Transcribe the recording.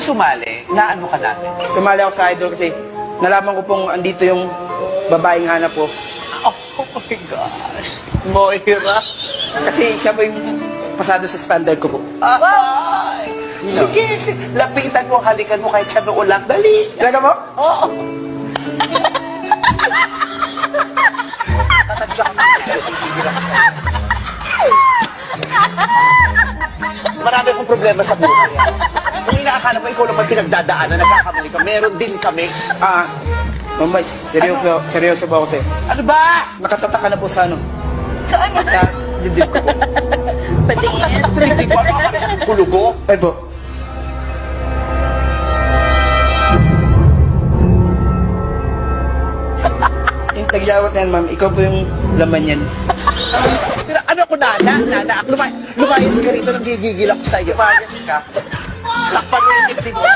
sumali? Na ano ka namin? Sumali ako sa idol kasi nalaman ko pong andito yung babaeng hanap ko. Oh my gosh. Moira. Kasi siya po yung pasado sa standard ko po. Ay. Sino? Sige, lapitan mo, halikan mo kahit sa noo lang. Dali. Talaga po? Oo. Tatagsak ka. Marami akong problema sa buhay. Kung inaakala mo ikaw naman pinagdadaanan, nagkakamali ka, meron din kami. Mambay, seryoso ba ako sa'yo? Ano ba? Nakatatak ka na po sa ano? Saan nga? Sa dibdib ko po. Patingin. Hindi ko ano ka sa bulugo. Ay po. Yung tagyawat na yan, ma'am, ikaw po yung laman yan. Pero ano ko, Nana, lumayas ka rito, nagigigil ako sa'yo. Lumayas ka. Lakpan mo yung dibdib mo.